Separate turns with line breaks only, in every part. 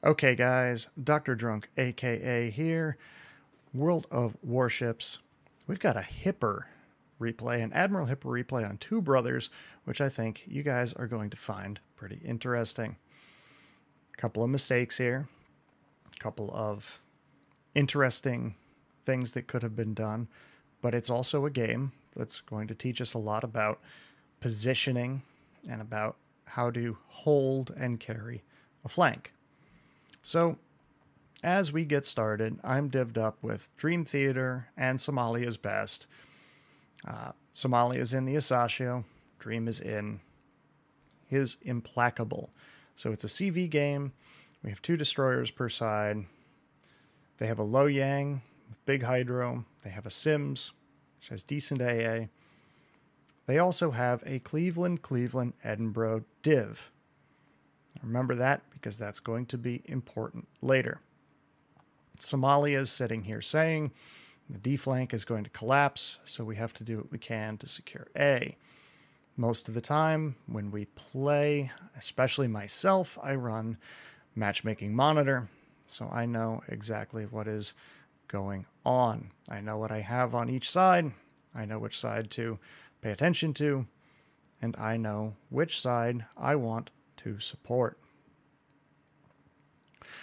Okay guys, Dr. Drunk aka here, World of Warships. We've got a Hipper replay, an Admiral Hipper replay on Two Brothers, which I think you guys are going to find pretty interesting. A couple of mistakes here, a couple of interesting things that could have been done, but it's also a game that's going to teach us a lot about positioning and about how to hold and carry a flank. So, as we get started, I'm divvied up with Dream Theater and Somalia's Best. Somalia is in the Asashio. Dream is in his Implacable. So it's a CV game. We have 2 destroyers per side. They have a Low Yang with big hydro. They have a Sims, which has decent AA. They also have a Cleveland, Edinburgh div. Remember that because that's going to be important later. Somalia is sitting here saying the D flank is going to collapse, so we have to do what we can to secure A. Most of the time when we play, especially myself, I run Matchmaking Monitor, so I know exactly what is going on. I know what I have on each side, I know which side to pay attention to, and I know which side I want to support.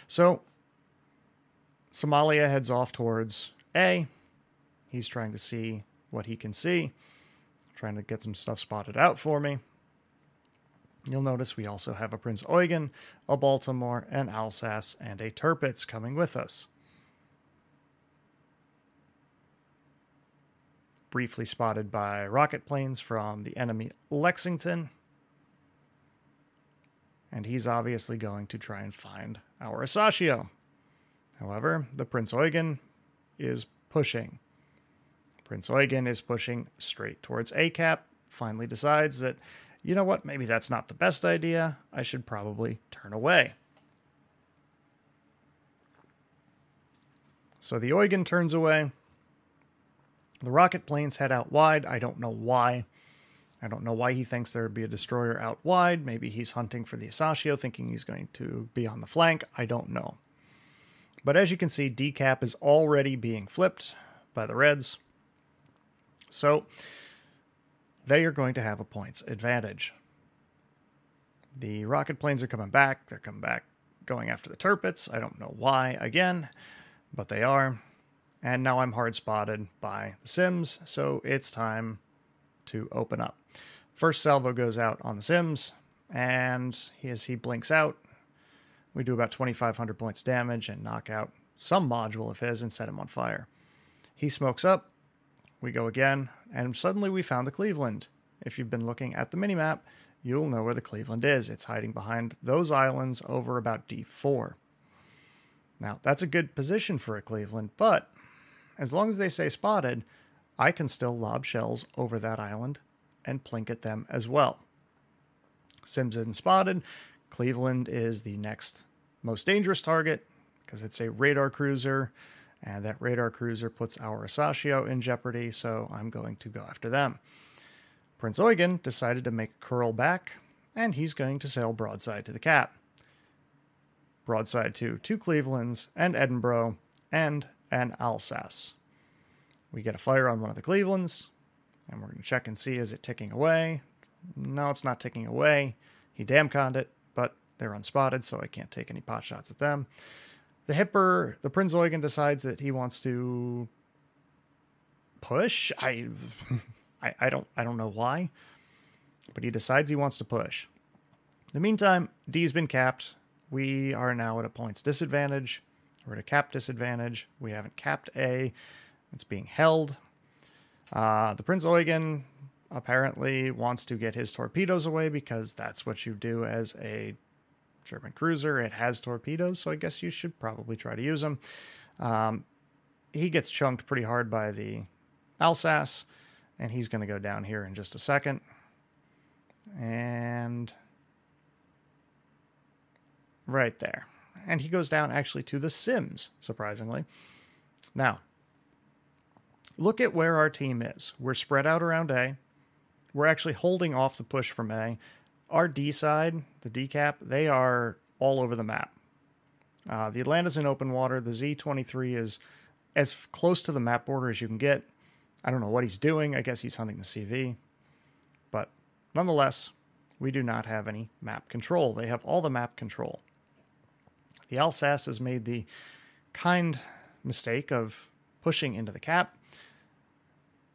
So, Somalia heads off towards A. He's trying to see what he can see, trying to get some stuff spotted out for me. You'll notice we also have a Prince Eugen, a Baltimore, an Alsace, and a Tirpitz coming with us. Briefly spotted by rocket planes from the enemy Lexington. And he's obviously going to try and find our Asashio. However, the Prince Eugen is pushing. Prince Eugen is pushing straight towards ACAP, finally decides that, you know what, maybe that's not the best idea, I should probably turn away. So the Eugen turns away. The rocket planes head out wide, I don't know why. I don't know why he thinks there would be a destroyer out wide. Maybe he's hunting for the Asashio, thinking he's going to be on the flank. I don't know. But as you can see, decap is already being flipped by the Reds. So they are going to have a points advantage. The rocket planes are coming back. They're coming back going after the Tirpitz. I don't know why, again, but they are. And now I'm hard spotted by the Sims, so it's time to open up. First salvo goes out on the Sims, and as he blinks out, we do about 2,500 points damage and knock out some module of his and set him on fire. He smokes up, we go again, and suddenly we found the Cleveland. If you've been looking at the minimap, you'll know where the Cleveland is. It's hiding behind those islands over about D4. Now, that's a good position for a Cleveland, but as long as they say spotted, I can still lob shells over that island and plink at them as well. Sims isn't spotted. Cleveland is the next most dangerous target because it's a radar cruiser, and that radar cruiser puts our Asashio in jeopardy, so I'm going to go after them. Prince Eugen decided to make a curl back, and he's going to sail broadside to the cap. Broadside to 2 Clevelands, and Edinburgh, and an Alsace. We get a fire on one of the Clevelands, and we're going to check and see, is it ticking away? No, it's not ticking away. He damn-conned it, but they're unspotted, so I can't take any pot shots at them. The Hipper, the Prince Eugen, decides that he wants to push. I don't know why, but he decides he wants to push. In the meantime, D's been capped. We are now at a points disadvantage. We're at a cap disadvantage. We haven't capped A. It's being held. The Prince Eugen apparently wants to get his torpedoes away because that's what you do as a German cruiser. It has torpedoes, so I guess you should probably try to use them. He gets chunked pretty hard by the Alsace, and he's going to go down here in just a second. And right there. And he goes down actually to the Sims, surprisingly. Now, look at where our team is. We're spread out around A. We're actually holding off the push from A. Our D side, the D cap, they are all over the map. The Atlanta's in open water. The Z-23 is as close to the map border as you can get. I don't know what he's doing. I guess he's hunting the CV. But nonetheless, we do not have any map control. They have all the map control. The Alsace has made the kind mistake of pushing into the cap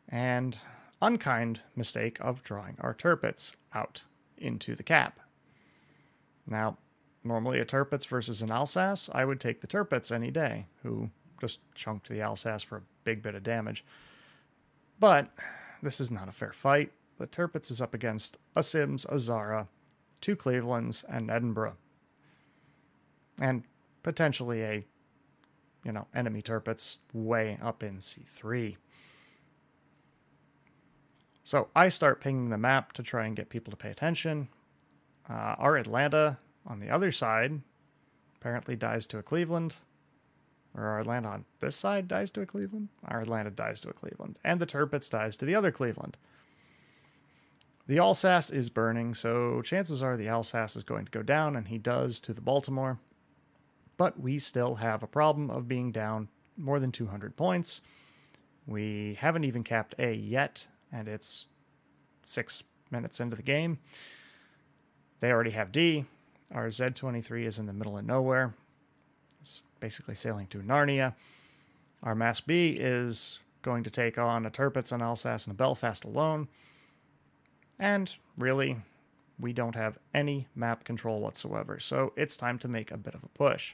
and unkind mistake of drawing our Tirpitz out into the cap. Now, normally a Tirpitz versus an Alsace, I would take the Tirpitz any day, who just chunked the Alsace for a big bit of damage. But this is not a fair fight. The Tirpitz is up against a Sims, a Zara, 2 Clevelands, and Edinburgh. And potentially a, enemy Tirpitz way up in C3. So I start pinging the map to try and get people to pay attention. Our Atlanta on the other side apparently dies to a Cleveland. Or our Atlanta on this side dies to a Cleveland. Our Atlanta dies to a Cleveland. And the Tirpitz dies to the other Cleveland. The Alsace is burning, so chances are the Alsace is going to go down, and he does to the Baltimore. But we still have a problem of being down more than 200 points. We haven't even capped A yet, and it's 6 minutes into the game. They already have D. Our Z-23 is in the middle of nowhere. It's basically sailing to Narnia. Our Mass B is going to take on a Tirpitz, an Alsace, and a Belfast alone. And really, we don't have any map control whatsoever, so it's time to make a bit of a push.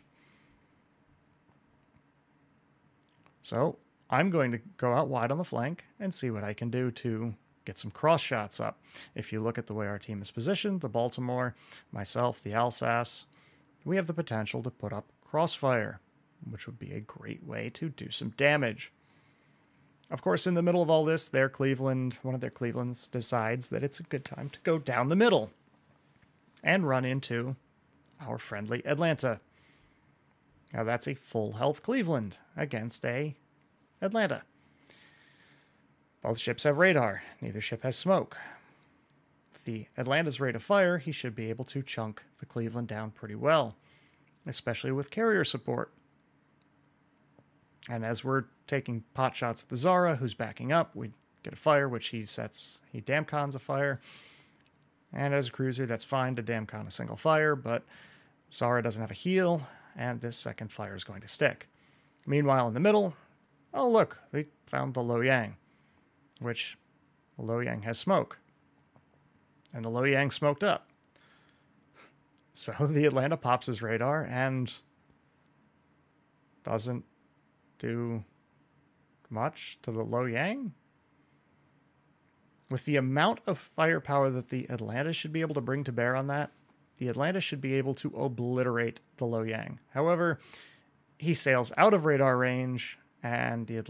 So I'm going to go out wide on the flank and see what I can do to get some cross shots up. If you look at the way our team is positioned, the Baltimore, myself, the Alsace, we have the potential to put up crossfire, which would be a great way to do some damage. Of course, in the middle of all this, one of their Clevelands decides that it's a good time to go down the middle and run into our friendly Atlanta. Now that's a full health Cleveland against a Atlanta. Both ships have radar. Neither ship has smoke. With the Atlanta's rate of fire, he should be able to chunk the Cleveland down pretty well, especially with carrier support. And as we're taking pot shots at the Zara, who's backing up, we get a fire, which he damcons a fire. And as a cruiser, that's fine to damcon a single fire, but Zara doesn't have a heal, and this second fire is going to stick. Meanwhile, in the middle, oh look, we found the Loyang, which the Loyang has smoke. And the Loyang smoked up. So the Atlanta pops his radar and doesn't do much to the Loyang. With the amount of firepower that the Atlanta should be able to bring to bear on that, the Atlanta should be able to obliterate the Loyang. However, he sails out of radar range, and the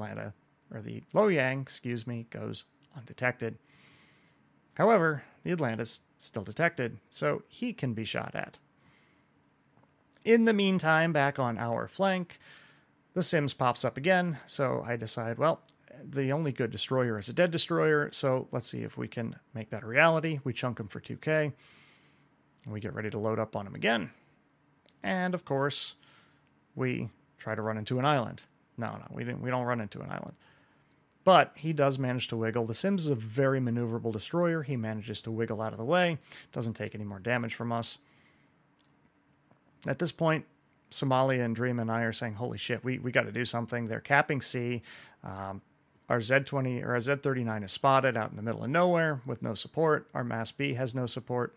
Loyang, goes undetected. However, the Atlanta's still detected, so he can be shot at. In the meantime, back on our flank, the Sims pops up again, so I decide, well, the only good destroyer is a dead destroyer, so let's see if we can make that a reality. We chunk him for 2k, and we get ready to load up on him again. And, of course, we try to run into an island. No, we don't run into an island. But he does manage to wiggle. The Sims is a very maneuverable destroyer. He manages to wiggle out of the way, doesn't take any more damage from us. At this point, Somalia and Dream and I are saying, holy shit, we got to do something. They're capping C. Our Z-39 is spotted out in the middle of nowhere with no support. Our Mass B has no support.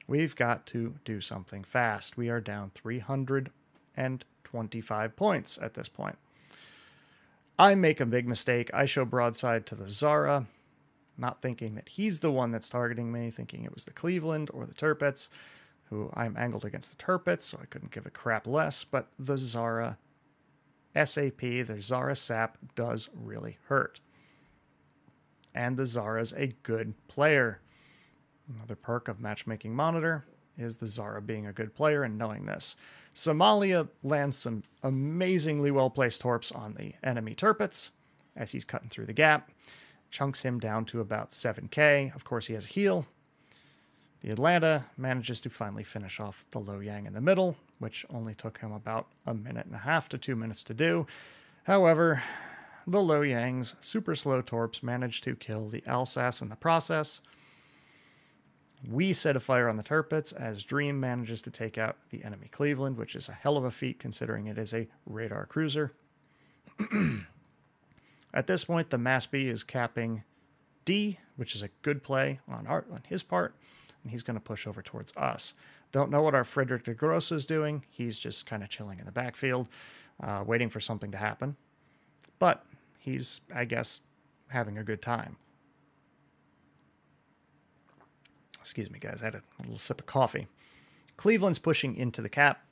We've got to do something fast. We are down 325 points at this point. I make a big mistake. I show broadside to the Zara, not thinking that he's the one that's targeting me, thinking it was the Cleveland or the Tirpitz, who I'm angled against the Tirpitz, so I couldn't give a crap less, but the Zara SAP, the Zara SAP, does really hurt. And the Zara's a good player. Another perk of Matchmaking Monitor is the Zara being a good player and knowing this. Somalia lands some amazingly well-placed torps on the enemy Tirpitz as he's cutting through the gap. Chunks him down to about 7k. Of course, he has a heal. The Atlanta manages to finally finish off the Lo Yang in the middle, which only took him about 1.5 to 2 minutes to do. However, the Lo Yang's super slow torps managed to kill the Alsace in the process. We set a fire on the Tirpitz as Dream manages to take out the enemy Cleveland, which is a hell of a feat considering it is a radar cruiser. At this point, the Mass B is capping D, which is a good play on his part, and he's going to push over towards us. Don't know what our Frederick de Grosse is doing. He's just kind of chilling in the backfield, waiting for something to happen. But he's, I guess, having a good time. Excuse me, guys. I had a little sip of coffee. Cleveland's pushing into the cap,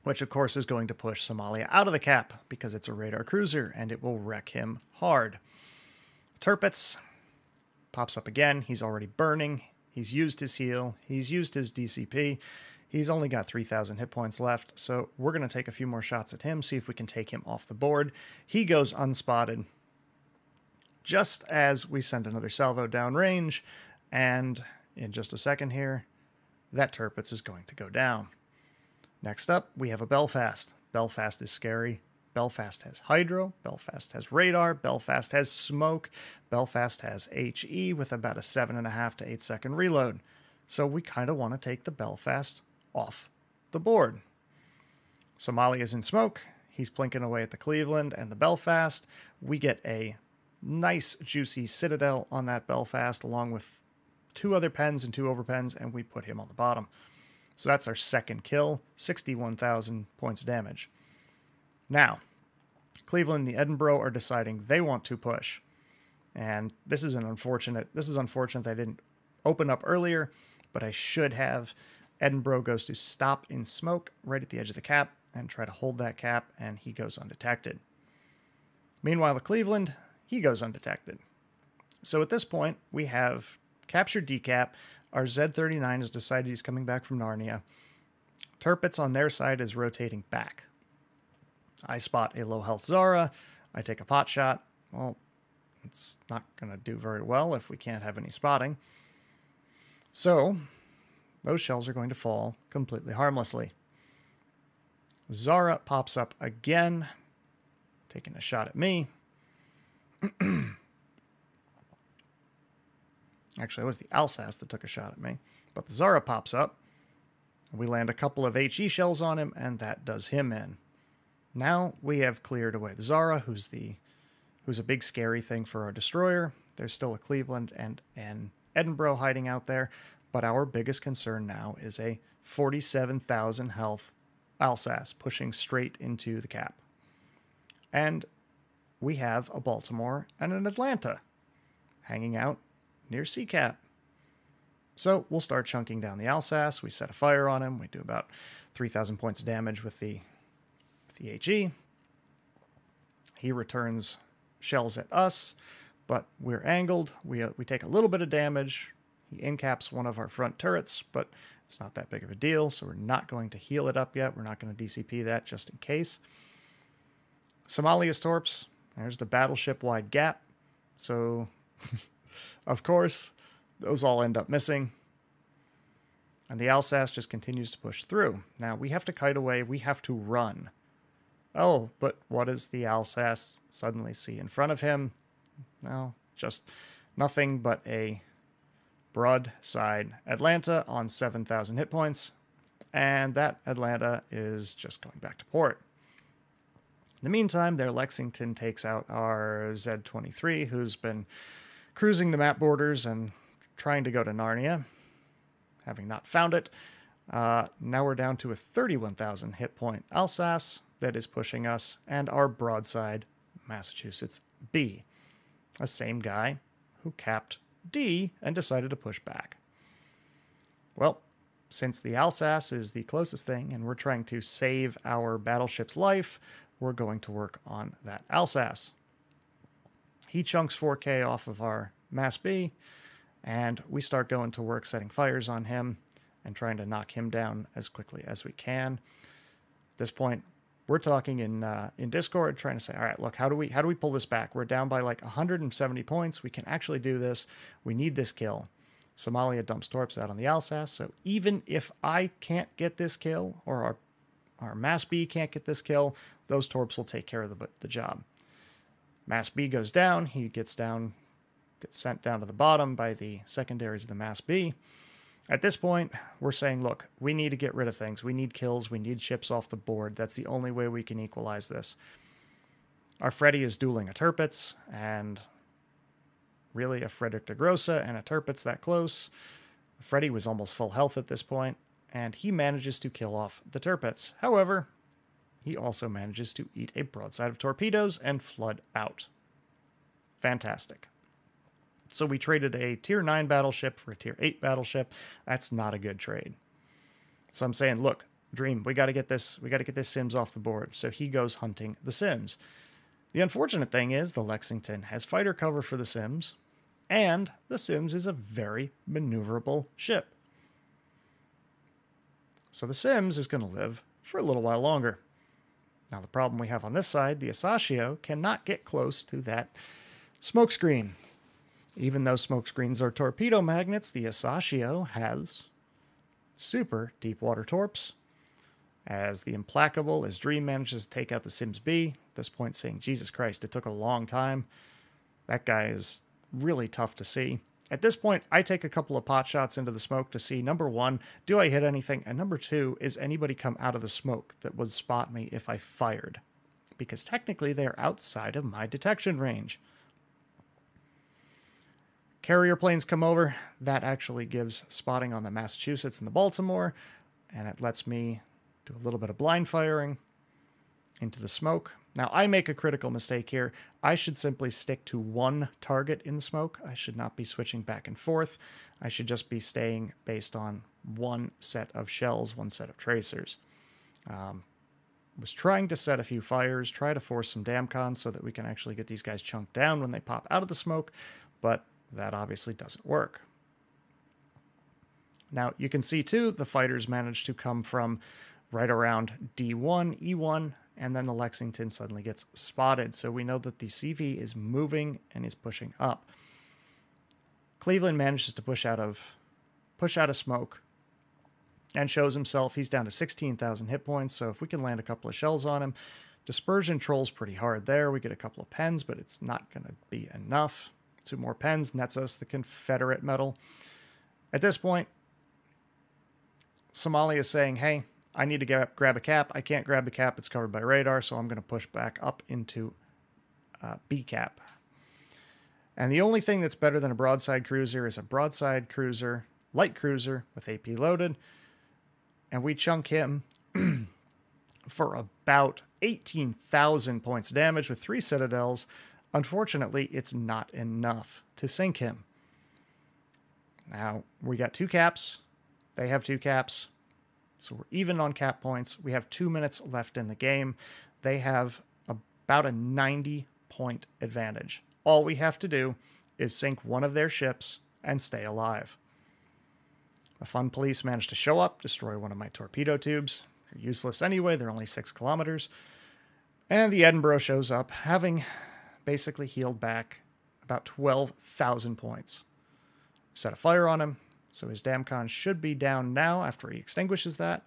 which, of course, is going to push Somalia out of the cap because it's a radar cruiser, and it will wreck him hard. Tirpitz pops up again. He's already burning. He's used his heal. He's used his DCP. He's only got 3,000 hit points left, so we're going to take a few more shots at him, see if we can take him off the board. He goes unspotted just as we send another salvo downrange, and in just a second here, that Tirpitz is going to go down. Next up, we have a Belfast. Belfast is scary. Belfast has Hydro, Belfast has Radar, Belfast has Smoke, Belfast has HE with about a 7.5 to 8 second reload. So we kind of want to take the Belfast off the board. Somalia is in smoke. He's plinking away at the Cleveland and the Belfast. We get a nice, juicy Citadel on that Belfast, along with 2 other pens and 2 overpens, and we put him on the bottom. So that's our second kill, 61,000 points damage. Now, Cleveland and the Edinburgh are deciding they want to push. And this is unfortunate that I didn't open up earlier, but I should have. Edinburgh goes to stop in smoke right at the edge of the cap and try to hold that cap, and he goes undetected. Meanwhile, the Cleveland, he goes undetected. So at this point, we have captured decap. Our Z-39 has decided he's coming back from Narnia. Tirpitz on their side is rotating back. I spot a low-health Zara. I take a pot shot. Well, it's not going to do very well if we can't have any spotting. So, those shells are going to fall completely harmlessly. Zara pops up again, taking a shot at me. Actually, it was the Alsace that took a shot at me. But the Zara pops up. We land a couple of HE shells on him, and that does him in. Now we have cleared away the Zara, who's a big scary thing for our destroyer. There's still a Cleveland and an Edinburgh hiding out there, but our biggest concern now is a 47,000 health Alsace pushing straight into the cap. And we have a Baltimore and an Atlanta hanging out near C-cap. So we'll start chunking down the Alsace. We set a fire on him. We do about 3,000 points of damage with the HE. He returns shells at us, but we're angled. We take a little bit of damage. He incaps one of our front turrets, but it's not that big of a deal, so we're not going to heal it up yet. We're not going to DCP that just in case. Somalia's torps. There's the battleship-wide gap. So, of course, those all end up missing. And the Alsace just continues to push through. Now, we have to kite away. We have to run. Oh, but what does the Alsace suddenly see in front of him? Well, just nothing but a broadside Atlanta on 7,000 hit points. And that Atlanta is just going back to port. In the meantime, their Lexington takes out our Z-23, who's been cruising the map borders and trying to go to Narnia, having not found it. Now we're down to a 31,000 hit point Alsace that is pushing us, and our broadside Massachusetts B, a same guy who capped D and decided to push back. Well, since the Alsace is the closest thing and we're trying to save our battleship's life, we're going to work on that Alsace. He chunks 4K off of our Mass B, and we start going to work setting fires on him and trying to knock him down as quickly as we can. At this point, we're talking in Discord, trying to say, all right, look, how do we pull this back? We're down by like 170 points. We can actually do this. We need this kill. Somalia dumps torps out on the Alsace, so even if I can't get this kill, or our Mass B can't get this kill, those torps will take care of the job. Mass B goes down, he gets sent down to the bottom by the secondaries of the Mass B. At this point, we're saying, look, we need to get rid of things. We need kills, we need ships off the board. That's the only way we can equalize this. Our Freddy is dueling a Tirpitz, and really a Frederick de Grossa and a Tirpitz that close. Freddy was almost full health at this point, and he manages to kill off the Tirpitz. However, he also manages to eat a broadside of torpedoes and flood out. Fantastic. So we traded a tier 9 battleship for a tier 8 battleship. That's not a good trade. So I'm saying, look, Dream, we got to get this Sims off the board. So he goes hunting the Sims. The unfortunate thing is the Lexington has fighter cover for the Sims, and the Sims is a very maneuverable ship. So the Sims is going to live for a little while longer. Now the problem we have on this side, the Asashio cannot get close to that smokescreen. Even though smokescreens are torpedo magnets, the Asashio has super deep water torps. As the Implacable, as Dream manages to take out the Sims B, at this point saying, Jesus Christ, it took a long time. That guy is really tough to see. At this point, I take a couple of pot shots into the smoke to see, number one, do I hit anything? And number two, is anybody come out of the smoke that would spot me if I fired? Because technically they are outside of my detection range. Carrier planes come over. That actually gives spotting on the Massachusetts and the Baltimore, and it lets me do a little bit of blind firing into the smoke. Now, I make a critical mistake here. I should simply stick to one target in the smoke. I should not be switching back and forth. I should just be staying based on one set of shells, one set of tracers. Was trying to set a few fires, try to force some damcons so that we can actually get these guys chunked down when they pop out of the smoke, but that obviously doesn't work. Now, you can see, too, the fighters managed to come from right around D1, E1, and then the Lexington suddenly gets spotted. So we know that the CV is moving and is pushing up. Cleveland manages to push out of smoke and shows himself. He's down to 16,000 hit points, so if we can land a couple of shells on him, Dispersion trolls pretty hard there. We get a couple of pens, but it's not going to be enough. 2 more pens nets us the Confederate medal. At this point, Somalia is saying, hey, I need to grab a cap. I can't grab the cap. It's covered by radar, so I'm going to push back up into B cap. And the only thing that's better than a broadside cruiser is a broadside cruiser, light cruiser with AP loaded. And we chunk him for about 18,000 points of damage with 3 citadels. Unfortunately, it's not enough to sink him. Now, we got 2 caps. They have 2 caps. So we're even on cap points. We have 2 minutes left in the game. They have about a 90-point advantage. All we have to do is sink one of their ships and stay alive. The Fun Police managed to show up, destroy one of my torpedo tubes. They're useless anyway. They're only 6 kilometers. And the Edinburgh shows up, having basically healed back about 12,000 points. Set a fire on him, so his damcon should be down now after he extinguishes that.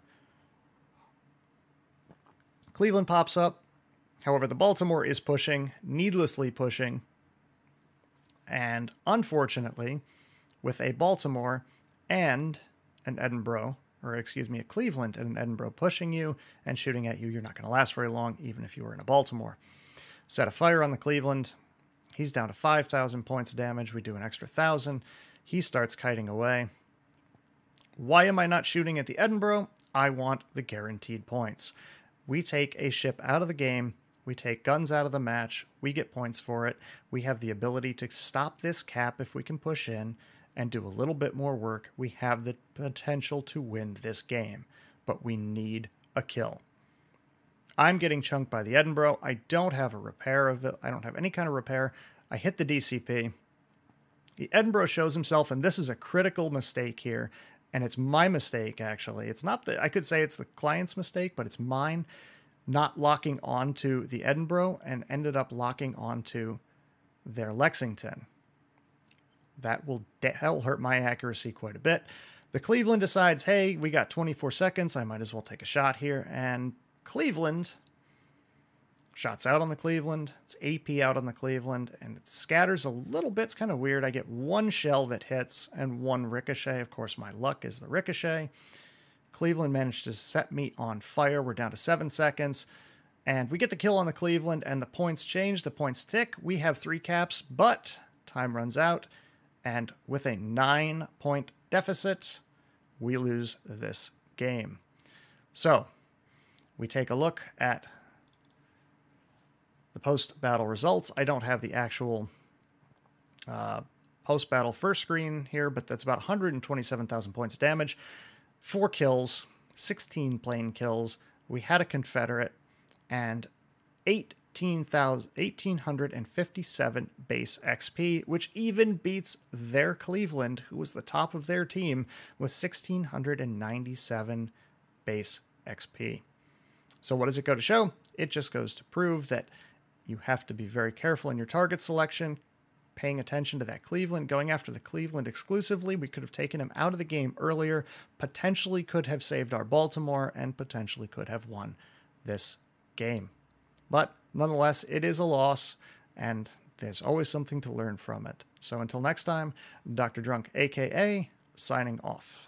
Cleveland pops up. However, the Baltimore is pushing, needlessly pushing. And unfortunately, with a Baltimore and an Edinburgh, or excuse me, a Cleveland and an Edinburgh pushing you and shooting at you, you're not going to last very long, even if you were in a Baltimore. Set a fire on the Cleveland. He's down to 5,000 points of damage. We do an extra 1,000. He starts kiting away. Why am I not shooting at the Edinburgh? I want the guaranteed points. We take a ship out of the game. We take guns out of the match. We get points for it. We have the ability to stop this cap if we can push in and do a little bit more work. We have the potential to win this game, but we need a kill. I'm getting chunked by the Edinburgh. I don't have a repair of it. I don't have any kind of repair. I hit the DCP. The Edinburgh shows himself, and this is a critical mistake here, and it's my mistake, actually. It's not I could say it's the client's mistake, but it's mine not locking onto the Edinburgh and ended up locking onto their Lexington. that'll hurt my accuracy quite a bit. The Cleveland decides, hey, we got 24 seconds. I might as well take a shot here. And Cleveland, shots out on the Cleveland. It's AP out on the Cleveland, and it scatters a little bit. It's kind of weird. I get one shell that hits and one ricochet. Of course, my luck is the ricochet. Cleveland managed to set me on fire. We're down to 7 seconds. And we get the kill on the Cleveland, and the points change. The points tick. We have 3 caps, but time runs out. And with a 9-point deficit, we lose this game. So we take a look at the post-battle results. I don't have the actual post-battle first screen here, but that's about 127,000 points of damage, 4 kills, 16 plane kills. We had a Confederate, and 1,857 base XP, which even beats their Cleveland, who was the top of their team, with 1,697 base XP. So what does it go to show? It just goes to prove that you have to be very careful in your target selection, paying attention to that Cleveland, going after the Cleveland exclusively. We could have taken him out of the game earlier, potentially could have saved our Baltimore, and potentially could have won this game. But nonetheless, it is a loss, and there's always something to learn from it. So until next time, Dr. Drunk, aka, signing off.